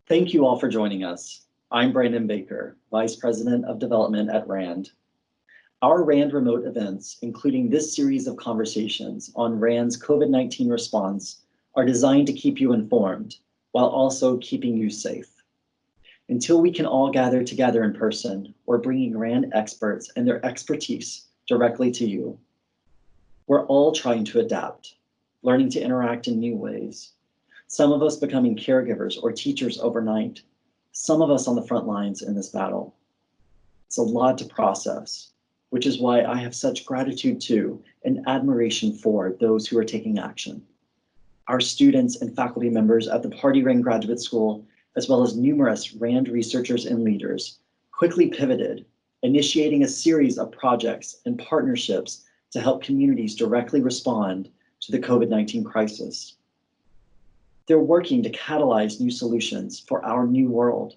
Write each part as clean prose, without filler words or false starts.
Thank you all for joining us. I'm Brandon Baker, Vice President of Development at RAND. Our RAND remote events, including this series of conversations on RAND's COVID-19 response, are designed to keep you informed while also keeping you safe. Until we can all gather together in person, we're bringing RAND experts and their expertise directly to you. We're all trying to adapt, learning to interact in new ways. Some of us becoming caregivers or teachers overnight, some of us on the front lines in this battle. It's a lot to process, which is why I have such gratitude to and admiration for those who are taking action. Our students and faculty members at the Pardee RAND Graduate School, as well as numerous RAND researchers and leaders, quickly pivoted, initiating a series of projects and partnerships to help communities directly respond to the COVID-19 crisis. They're working to catalyze new solutions for our new world,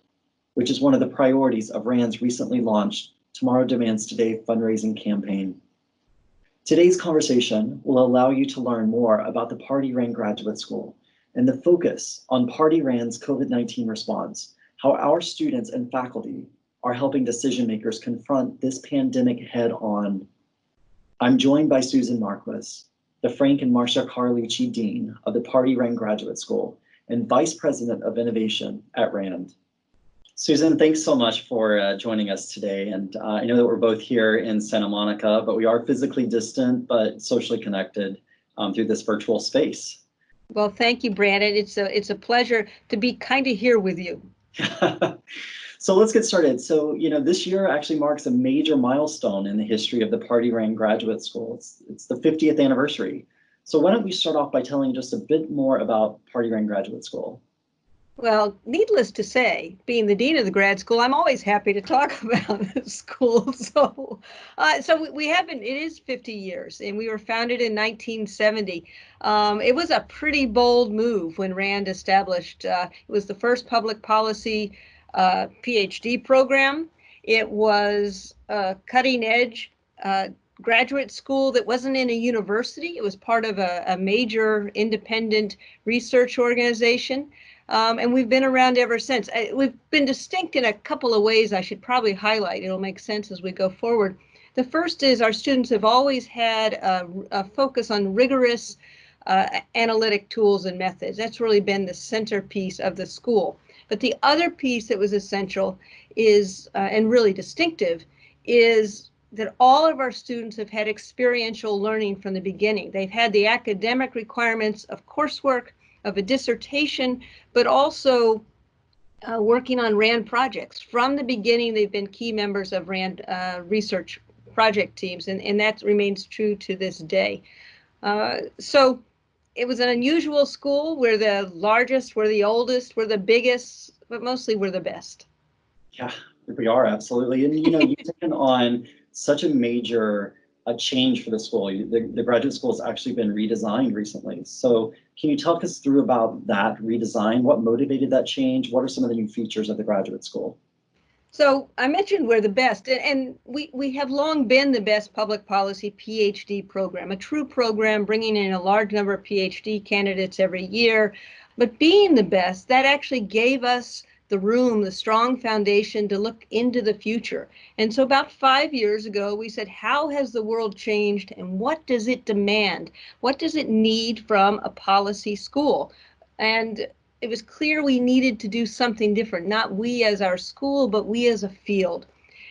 which is one of the priorities of RAND's recently launched Tomorrow Demands Today fundraising campaign. Today's conversation will allow you to learn more about the Pardee RAND Graduate School and the focus on Pardee RAND's COVID-19 response, how our students and faculty are helping decision makers confront this pandemic head on. I'm joined by Susan Marquis, the Frank and Marcia Carlucci Dean of the Pardee RAND Graduate School and Vice President of Innovation at RAND. Susan, thanks so much for joining us today. And I know that we're both here in Santa Monica, but we are physically distant, but socially connected through this virtual space. Well, thank you, Brandon. It's a pleasure to be kind of here with you. So let's get started. So, this year actually marks a major milestone in the history of the Pardee RAND Graduate School. It's the 50th anniversary. So why don't we start off by telling just a bit more about Pardee RAND Graduate School? Well, needless to say, being the dean of the grad school, I'm always happy to talk about the school. So we have been, it is 50 years, and we were founded in 1970. It was a pretty bold move when RAND established. It was the first public policy PhD program. It was a cutting edge graduate school that wasn't in a university. It was part of a major independent research organization. And we've been around ever since. We've been distinct in a couple of ways I should probably highlight. It'll make sense as we go forward. The first is our students have always had a focus on rigorous analytic tools and methods. That's really been the centerpiece of the school. But the other piece that was essential is, and really distinctive, is that all of our students have had experiential learning from the beginning. They've had the academic requirements of coursework, of a dissertation, but also working on RAND projects. From the beginning, they've been key members of RAND research project teams, and that remains true to this day. So it was an unusual school. We're the largest, we're the oldest, we're the biggest, but mostly we're the best. Yeah, we are, absolutely. And you've taken on such a major change for the school. The graduate school has actually been redesigned recently. So can you talk us through about that redesign? What motivated that change? What are some of the new features of the graduate school? So I mentioned we're the best, and we have long been the best public policy PhD program, a true program bringing in a large number of PhD candidates every year. But being the best, that actually gave us the strong foundation to look into the future. And so about 5 years ago, we said, how has the world changed and what does it demand? What does it need from a policy school? And it was clear we needed to do something different, not we as our school, but we as a field.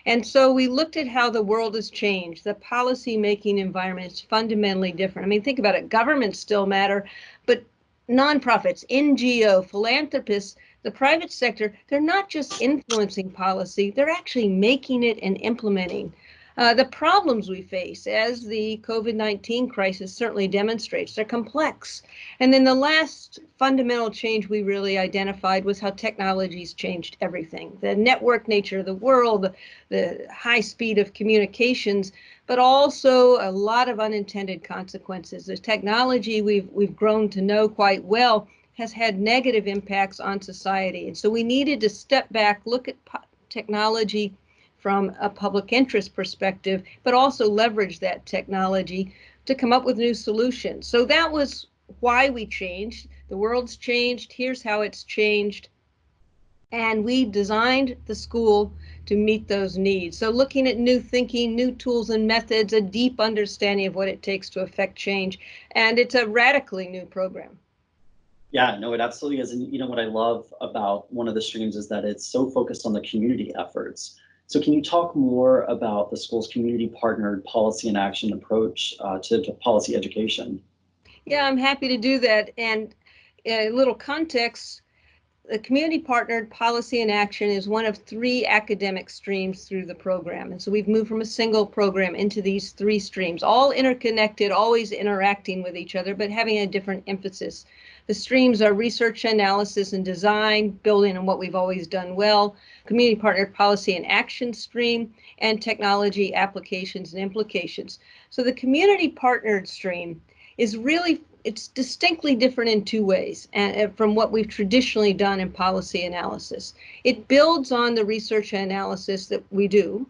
And so we looked at how the world has changed. The policy-making environment is fundamentally different. I mean, think about it. Governments still matter, but nonprofits, NGO, philanthropists, the private sector, they're not just influencing policy, they're actually making it and implementing. The problems we face, as the COVID-19 crisis certainly demonstrates, they're complex. And then the last fundamental change we really identified was how technology's changed everything. The network nature of the world, the high speed of communications, but also a lot of unintended consequences. The technology we've grown to know quite well has had negative impacts on society. And so we needed to step back, look at technology from a public interest perspective, but also leverage that technology to come up with new solutions. So that was why we changed. The world's changed. Here's how it's changed. And we designed the school to meet those needs. So looking at new thinking, new tools and methods, a deep understanding of what it takes to affect change. And it's a radically new program. Yeah, no, it absolutely is. And what I love about one of the streams is that it's so focused on the community efforts. So can you talk more about the school's community partnered policy and action approach to policy education? Yeah, I'm happy to do that. And a little context, the community partnered policy and action is one of 3 academic streams through the program. And so we've moved from a single program into these 3 streams, all interconnected, always interacting with each other, but having a different emphasis. The streams are research, analysis, and design, building on what we've always done well, community partnered policy and action stream, and technology applications and implications. So the community partnered stream is really, it's distinctly different in 2 ways and from what we've traditionally done in policy analysis. It builds on the research and analysis that we do,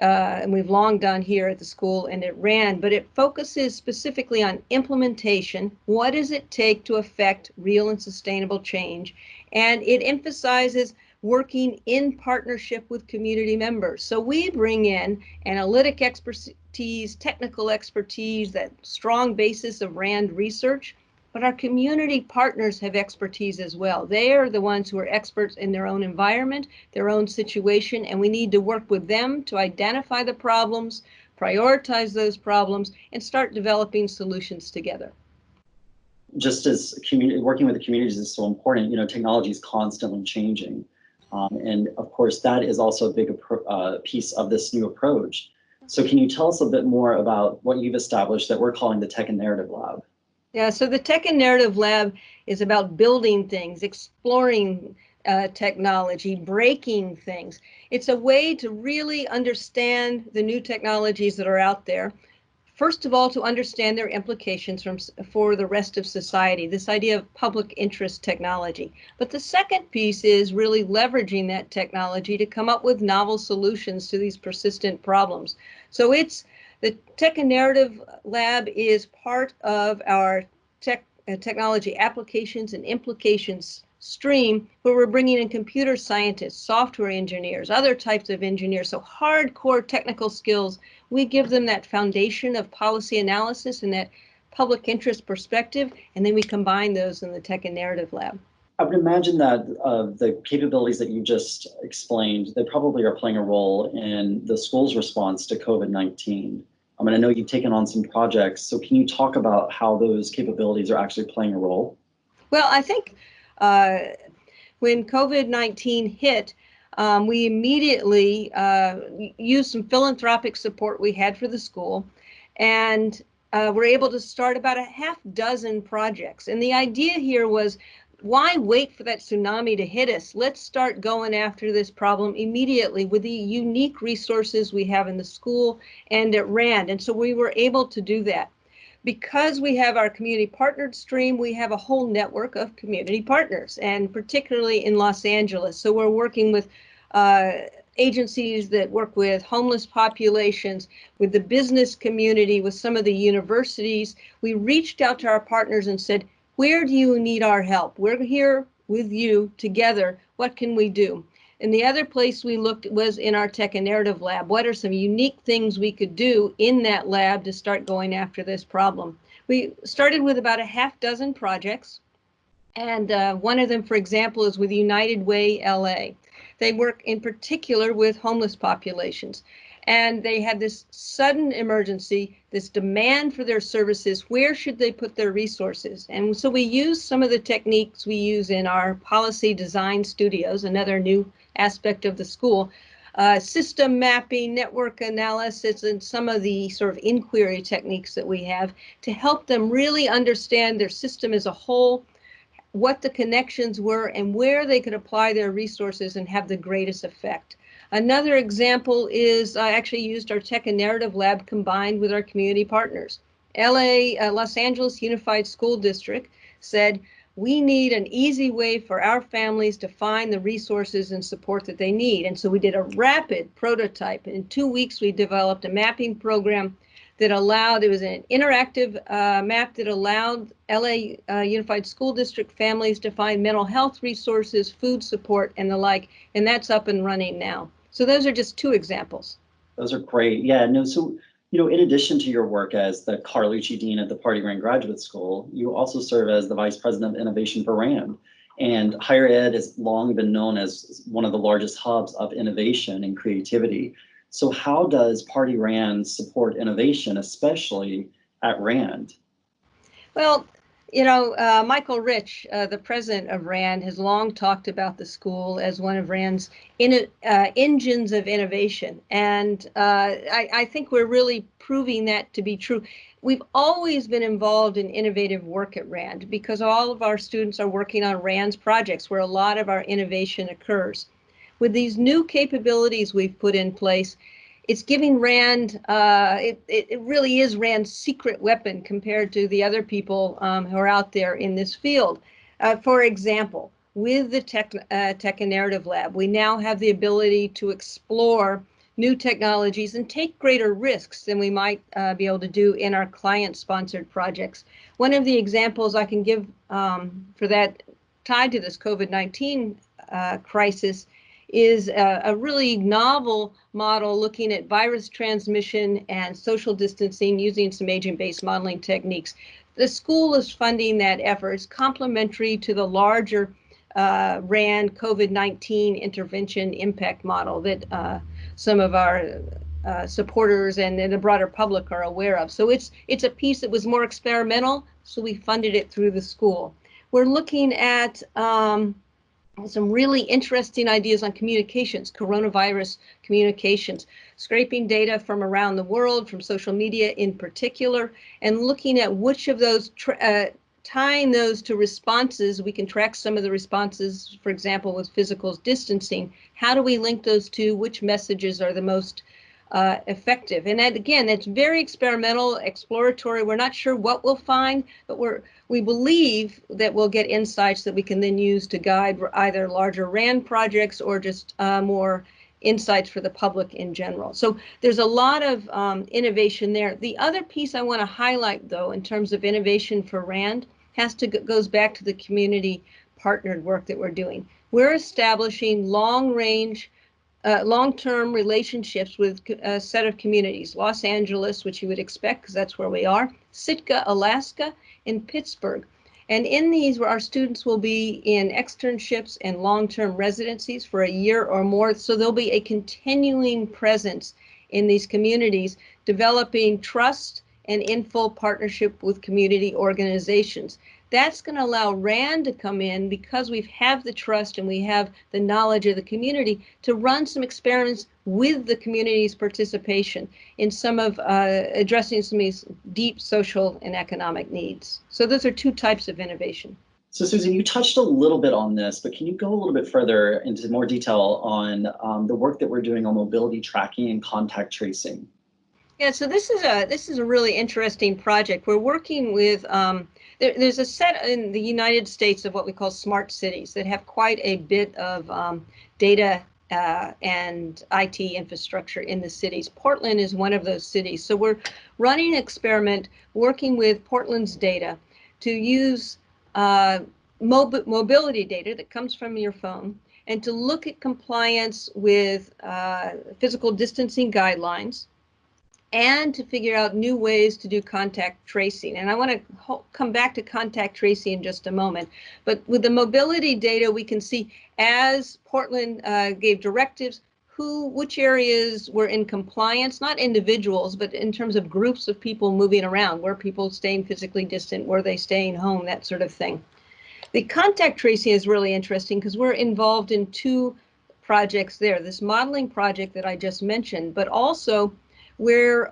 and we've long done here at the school and at RAND, but it focuses specifically on implementation. What does it take to affect real and sustainable change? And it emphasizes working in partnership with community members. So we bring in analytic expertise, technical expertise, that strong basis of RAND research, but our community partners have expertise as well. They are the ones who are experts in their own environment, their own situation, and we need to work with them to identify the problems, prioritize those problems, and start developing solutions together. Just as working with the communities is so important, technology is constantly changing. And of course, that is also a big piece of this new approach. So can you tell us a bit more about what you've established that we're calling the Tech and Narrative Lab? Yeah, so the Tech and Narrative Lab is about building things, exploring technology, breaking things. It's a way to really understand the new technologies that are out there. First of all, to understand their implications for the rest of society, this idea of public interest technology. But the second piece is really leveraging that technology to come up with novel solutions to these persistent problems. So the Tech and Narrative Lab is part of our technology applications and implications stream, where we're bringing in computer scientists, software engineers, other types of engineers, so hardcore technical skills. We give them that foundation of policy analysis and that public interest perspective, and then we combine those in the Tech and Narrative Lab. I would imagine that the capabilities that you just explained, they probably are playing a role in the school's response to COVID-19. I know you've taken on some projects, so can you talk about how those capabilities are actually playing a role? Well, I think when COVID-19 hit, we immediately used some philanthropic support we had for the school, and were able to start about a half dozen projects. And the idea here was, why wait for that tsunami to hit us? Let's start going after this problem immediately with the unique resources we have in the school and at RAND. And so we were able to do that. Because we have our community partnered stream, we have a whole network of community partners, and particularly in Los Angeles. So we're working with agencies that work with homeless populations, with the business community, with some of the universities. We reached out to our partners and said, where do you need our help? We're here with you together. What can we do? And the other place we looked was in our Tech and Narrative Lab. What are some unique things we could do in that lab to start going after this problem? We started with about a half dozen projects. And one of them, for example, is with United Way LA. They work in particular with homeless populations. And they had this sudden emergency, this demand for their services. Where should they put their resources? And so we used some of the techniques we use in our policy design studios, another new aspect of the school, system mapping, network analysis, and some of the sort of inquiry techniques that we have to help them really understand their system as a whole, what the connections were, and where they could apply their resources and have the greatest effect. Another example is I actually used our Tech and Narrative Lab combined with our community partners. Los Angeles Unified School District said, we need an easy way for our families to find the resources and support that they need. And so we did a rapid prototype. In 2 weeks, we developed a mapping program that allowed, it was an interactive map that allowed LA Unified School District families to find mental health resources, food support, and the like, and that's up and running now. So those are just two examples. Those are great. Yeah, no, so, in addition to your work as the Carlucci Dean at the Pardee RAND Graduate School, you also serve as the Vice President of Innovation for RAND. And higher ed has long been known as one of the largest hubs of innovation and creativity. So how does Pardee RAND support innovation, especially at RAND? Well, Michael Rich, the president of RAND, has long talked about the school as one of RAND's engines of innovation. And I think we're really proving that to be true. We've always been involved in innovative work at RAND because all of our students are working on RAND's projects where a lot of our innovation occurs. With these new capabilities we've put in place, it's giving RAND, it really is RAND's secret weapon compared to the other people who are out there in this field. For example, with the Tech and Narrative Lab, we now have the ability to explore new technologies and take greater risks than we might be able to do in our client-sponsored projects. One of the examples I can give for that tied to this COVID-19 crisis is a really novel model looking at virus transmission and social distancing using some agent-based modeling techniques. The school is funding that effort. It's complementary to the larger RAND COVID-19 intervention impact model that some of our supporters and the broader public are aware of. So it's a piece that was more experimental, so we funded it through the school. We're looking at some really interesting ideas on communications, coronavirus communications, scraping data from around the world, from social media in particular, and looking at which of those, tying those to responses. We can track some of the responses, for example, with physical distancing. How do we link those two? Which messages are the most effective? And that, again, it's very experimental, exploratory. We're not sure what we'll find, but we believe that we'll get insights that we can then use to guide either larger RAND projects or just more insights for the public in general. So there's a lot of innovation there. The other piece I want to highlight, though, in terms of innovation for RAND, goes back to the community partnered work that we're doing. We're establishing long-term relationships with a set of communities, Los Angeles, which you would expect because that's where we are, Sitka, Alaska, and Pittsburgh. And in these, our students will be in externships and long-term residencies for a year or more. So there'll be a continuing presence in these communities, developing trust and in full partnership with community organizations. That's going to allow RAND to come in because we have the trust and we have the knowledge of the community to run some experiments with the community's participation in some of addressing some of these deep social and economic needs. So those are two types of innovation. So Susan, you touched a little bit on this, but can you go a little bit further into more detail on the work that we're doing on mobility tracking and contact tracing? Yeah, so this is a really interesting project. We're working with there's a set in the United States of what we call smart cities that have quite a bit of data and IT infrastructure in the cities. Portland is one of those cities. So we're running an experiment working with Portland's data to use mobility data that comes from your phone and to look at compliance with physical distancing guidelines, and to figure out new ways to do contact tracing. And I want to come back to contact tracing in just a moment. But with the mobility data, we can see as Portland gave directives, which areas were in compliance, not individuals, but in terms of groups of people moving around. Were people staying physically distant? Were they staying home? That sort of thing. The contact tracing is really interesting because we're involved in two projects there. This modeling project that I just mentioned, but also we're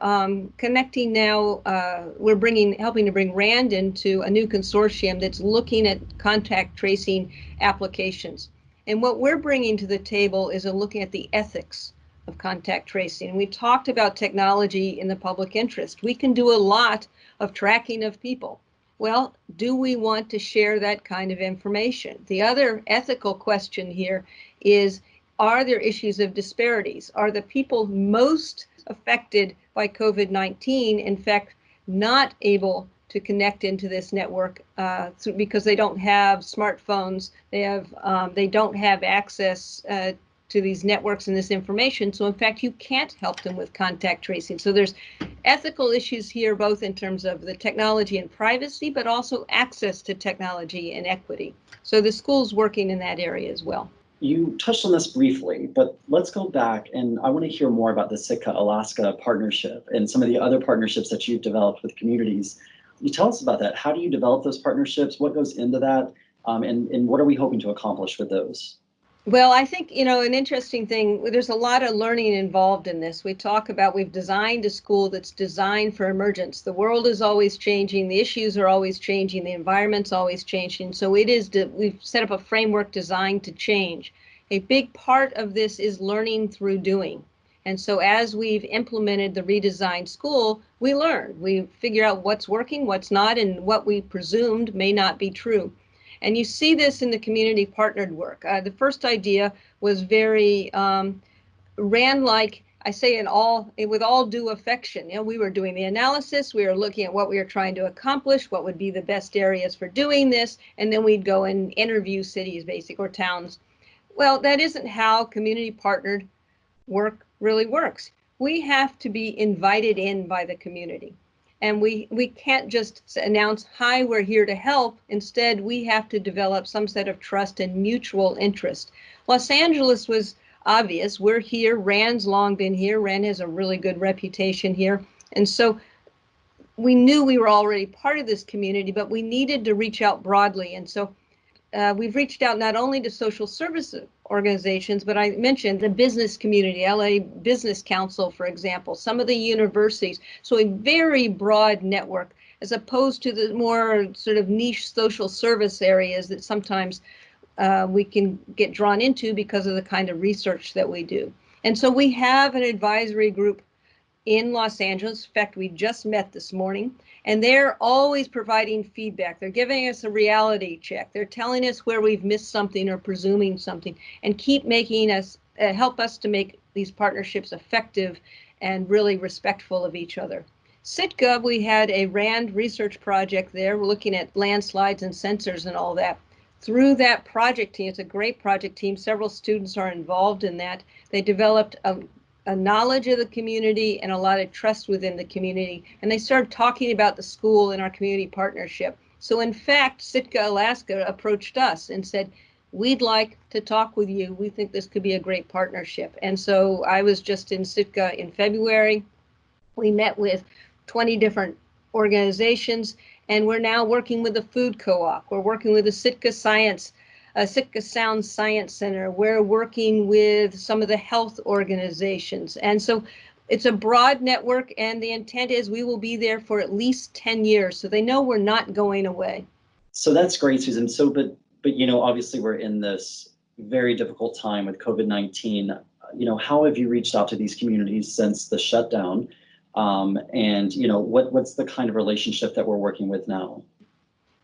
connecting now, helping to bring RAND into a new consortium that's looking at contact tracing applications. And what we're bringing to the table is looking at the ethics of contact tracing. And we talked about technology in the public interest. We can do a lot of tracking of people. Well, do we want to share that kind of information? The other ethical question here is, are there issues of disparities? Are the people most affected by COVID-19, in fact, not able to connect into this network because they don't have smartphones, they don't have access to these networks and this information. So in fact, you can't help them with contact tracing. So there's ethical issues here, both in terms of the technology and privacy, but also access to technology and equity. So the school's working in that area as well. You touched on this briefly, but let's go back, and I want to hear more about the Sitka-Alaska partnership and some of the other partnerships that you've developed with communities. You tell us about that. How do you develop those partnerships? What goes into that? And what are we hoping to accomplish with those? Well, I think, an interesting thing, there's a lot of learning involved in this. We've designed a school that's designed for emergence. The world is always changing, the issues are always changing, the environment's always changing. So we've set up a framework designed to change. A big part of this is learning through doing. And so as we've implemented the redesigned school, we learn. We figure out what's working, what's not, and what we presumed may not be true. And you see this in the community partnered work. The first idea was very RAND like, I say with all due affection. We were doing the analysis, we were looking at what we were trying to accomplish, what would be the best areas for doing this, and then we'd go and interview cities, or towns. Well, that isn't how community partnered work really works. We have to be invited in by the community. And we can't just announce, hi, we're here to help. Instead, we have to develop some set of trust and mutual interest. Los Angeles was obvious. We're here. RAND's long been here. RAND has a really good reputation here. And so we knew we were already part of this community, but we needed to reach out broadly. And so we've reached out not only to social service organizations, but I mentioned the business community, LA Business Council, for example, some of the universities. So a very broad network, as opposed to the more sort of niche social service areas that sometimes we can get drawn into because of the kind of research that we do. And so we have an advisory group in Los Angeles. In fact, we just met this morning, and they're always providing feedback. They're giving us a reality check. They're telling us where we've missed something or presuming something, and keep making us, help us to make these partnerships effective and really respectful of each other. Sitka, we had a RAND research project there. We're looking at landslides and sensors and all that. Through that project team, it's a great project team. Several students are involved in that. They developed a knowledge of the community and a lot of trust within the community. And they started talking about the school and our community partnership. So in fact, Sitka, Alaska approached us and said, we'd like to talk with you. We think this could be a great partnership. And so I was just in Sitka in February. We met with 20 different organizations, and we're now working with the food co-op. We're working with the Sitka Sound Science Center. We're working with some of the health organizations. And so it's a broad network, and the intent is we will be there for at least 10 years. So they know we're not going away. So that's great, Susan. So, but obviously we're in this very difficult time with COVID-19. How have you reached out to these communities since the shutdown? And what's the kind of relationship that we're working with now?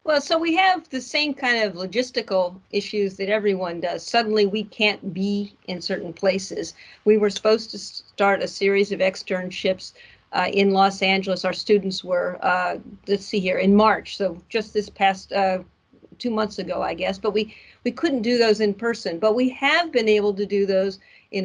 Well, so we have the same kind of logistical issues that everyone does. Suddenly we can't be in certain places. We were supposed to start a series of externships in Los Angeles. Our students were, let's see here, in March. So just this past 2 months ago, I guess, but we couldn't do those in person, but we have been able to do those in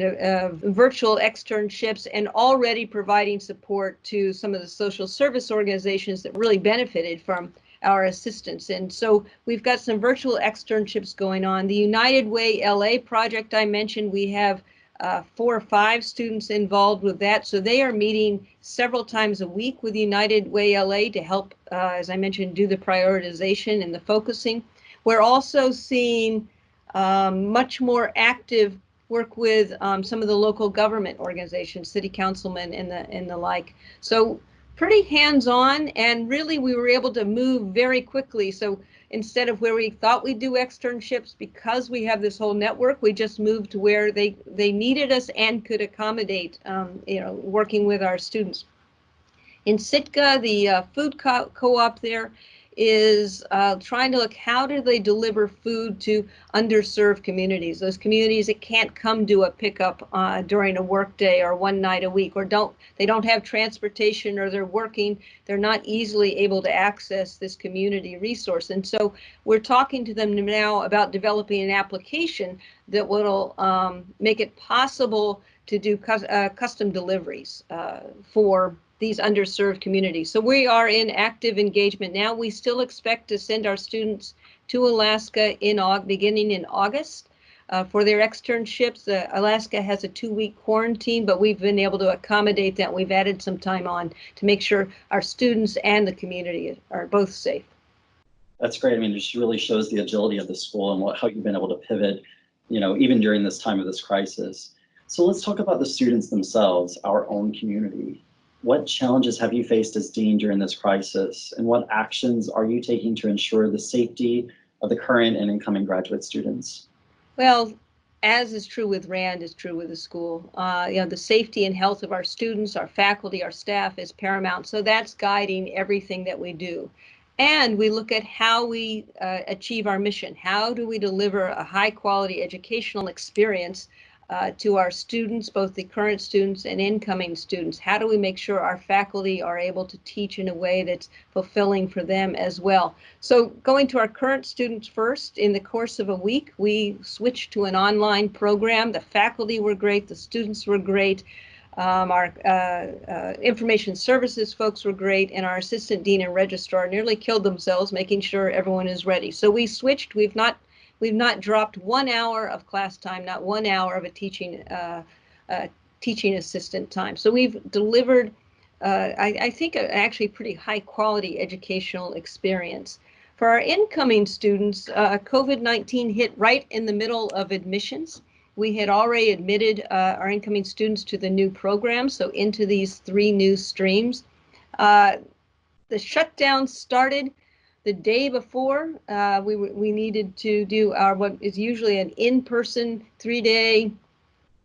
virtual externships and already providing support to some of the social service organizations that really benefited from our assistance. And so we've got some virtual externships going on. The United Way LA project I mentioned, we have 4 or 5 students involved with that. So they are meeting several times a week with United Way LA to help, as I mentioned, do the prioritization and the focusing. We're also seeing much more active work with some of the local government organizations, city councilmen and the like. So pretty hands-on, and really we were able to move very quickly. So instead of where we thought we'd do externships, because we have this whole network, we just moved to where they needed us and could accommodate, working with our students. In Sitka, the food co-op there is trying to look, how do they deliver food to underserved communities, those communities that can't come to a pickup during a workday or one night a week, or they don't have transportation, or they're working, they're not easily able to access this community resource. And so we're talking to them now about developing an application that will make it possible to do custom deliveries for these underserved communities. So we are in active engagement now. We still expect to send our students to Alaska beginning in August for their externships. Alaska has a 2-week quarantine, but we've been able to accommodate that. We've added some time on to make sure our students and the community are both safe. That's great. I mean, it just really shows the agility of the school and how you've been able to pivot, even during this time of this crisis. So let's talk about the students themselves, our own community. What challenges have you faced as dean during this crisis, and what actions are you taking to ensure the safety of the current and incoming graduate students? Well, as is true with RAND, is true with the school. The safety and health of our students, our faculty, our staff is paramount. So that's guiding everything that we do. And we look at how we achieve our mission. How do we deliver a high quality educational experience to our students, both the current students and incoming students? How do we make sure our faculty are able to teach in a way that's fulfilling for them as well? So going to our current students first, in the course of a week, we switched to an online program. The faculty were great, the students were great. Our information services folks were great, and our assistant dean and registrar nearly killed themselves making sure everyone is ready. So we switched. We've not dropped 1 hour of class time, not 1 hour of a teaching assistant time. So we've delivered, I think, actually pretty high quality educational experience. For our incoming students, COVID-19 hit right in the middle of admissions. We had already admitted our incoming students to the new program, so into these 3 new streams. The shutdown started the day before. We needed to do what is usually an in-person 3-day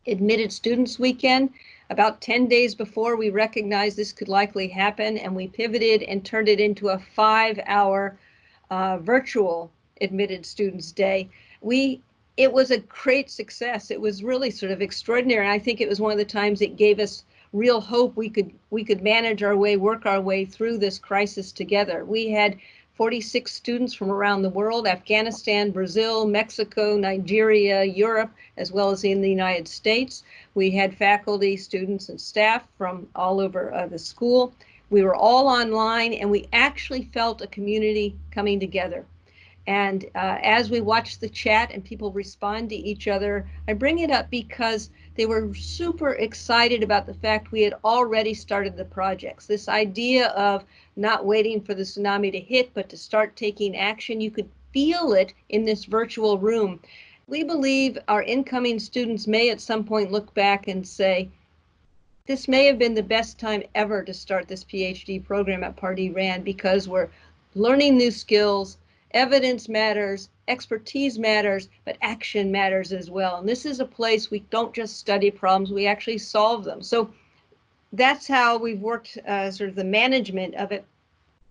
admitted students weekend. About 10 days before, we recognized this could likely happen, and we pivoted and turned it into a 5-hour virtual admitted students day. It was a great success. It was really sort of extraordinary. I think it was one of the times it gave us real hope we could manage our way, work our way through this crisis together. We had 46 students from around the world: Afghanistan, Brazil, Mexico, Nigeria, Europe, as well as in the United States. We had faculty, students, and staff from all over the school. We were all online, and we actually felt a community coming together. And as we watch the chat and people respond to each other, I bring it up because they were super excited about the fact we had already started the projects. This idea of not waiting for the tsunami to hit, but to start taking action. You could feel it in this virtual room. We believe our incoming students may at some point look back and say, this may have been the best time ever to start this PhD program at Pardee RAND, because we're learning new skills. Evidence matters, expertise matters, but action matters as well. And this is a place we don't just study problems, we actually solve them. So that's how we've worked, sort of the management of it.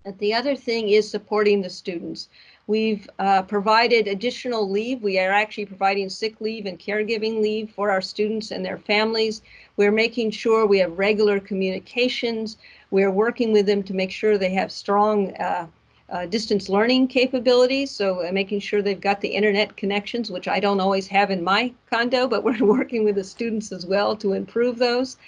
And the other thing is supporting the students. We've provided additional leave. We are actually providing sick leave and caregiving leave for our students and their families. We're making sure we have regular communications. We're working with them to make sure they have strong distance learning capabilities, so making sure they've got the internet connections, which I don't always have in my condo, but we're working with the students as well to improve those.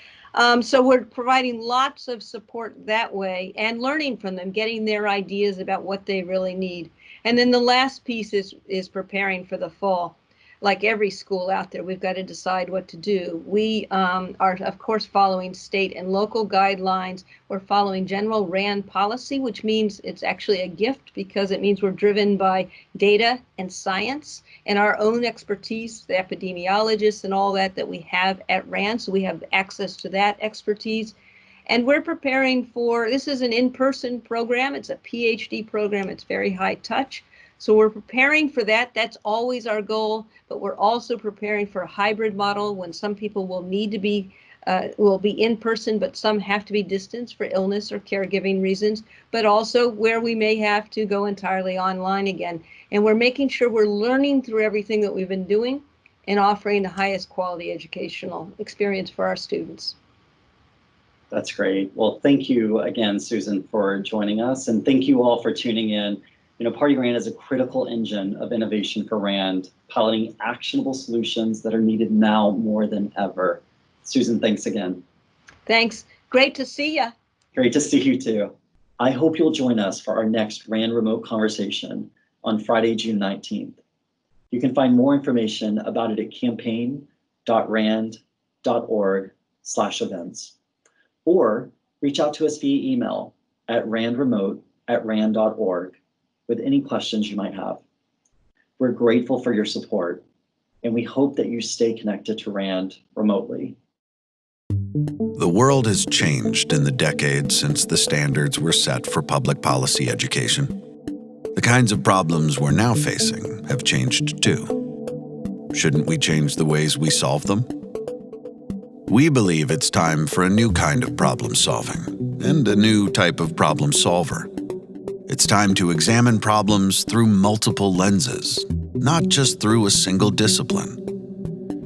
So we're providing lots of support that way and learning from them, getting their ideas about what they really need. And then the last piece is preparing for the fall. Like every school out there, we've got to decide what to do. We are, of course, following state and local guidelines. We're following general RAND policy, which means it's actually a gift because it means we're driven by data and science and our own expertise, the epidemiologists and all that we have at RAND. So we have access to that expertise. And we're preparing for, this is an in-person program. It's a PhD program. It's very high touch. So we're preparing for that. That's always our goal, but we're also preparing for a hybrid model when some people will need to be will be in person, but some have to be distanced for illness or caregiving reasons, but also where we may have to go entirely online again. And we're making sure we're learning through everything that we've been doing and offering the highest quality educational experience for our students. That's great. Well, thank you again, Susan, for joining us. And thank you all for tuning in. Pardee RAND is a critical engine of innovation for RAND, piloting actionable solutions that are needed now more than ever. Susan, thanks again. Thanks. Great to see you. Great to see you too. I hope you'll join us for our next RAND remote conversation on Friday, June 19th. You can find more information about it at campaign.rand.org/events, or reach out to us via email at randremote@rand.org with any questions you might have. We're grateful for your support, and we hope that you stay connected to RAND remotely. The world has changed in the decades since the standards were set for public policy education. The kinds of problems we're now facing have changed too. Shouldn't we change the ways we solve them? We believe it's time for a new kind of problem solving and a new type of problem solver. It's time to examine problems through multiple lenses, not just through a single discipline.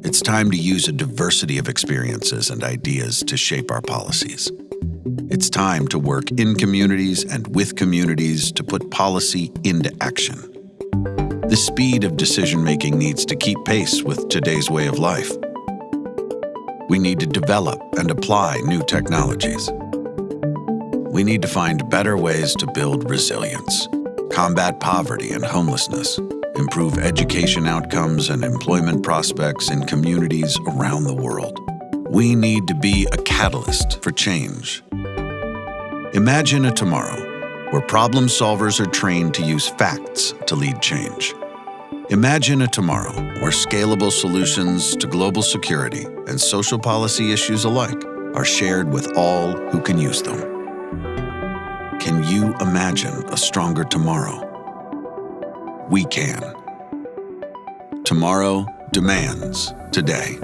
It's time to use a diversity of experiences and ideas to shape our policies. It's time to work in communities and with communities to put policy into action. The speed of decision-making needs to keep pace with today's way of life. We need to develop and apply new technologies. We need to find better ways to build resilience, combat poverty and homelessness, improve education outcomes and employment prospects in communities around the world. We need to be a catalyst for change. Imagine a tomorrow where problem solvers are trained to use facts to lead change. Imagine a tomorrow where scalable solutions to global security and social policy issues alike are shared with all who can use them. Can you imagine a stronger tomorrow? We can. Tomorrow demands today.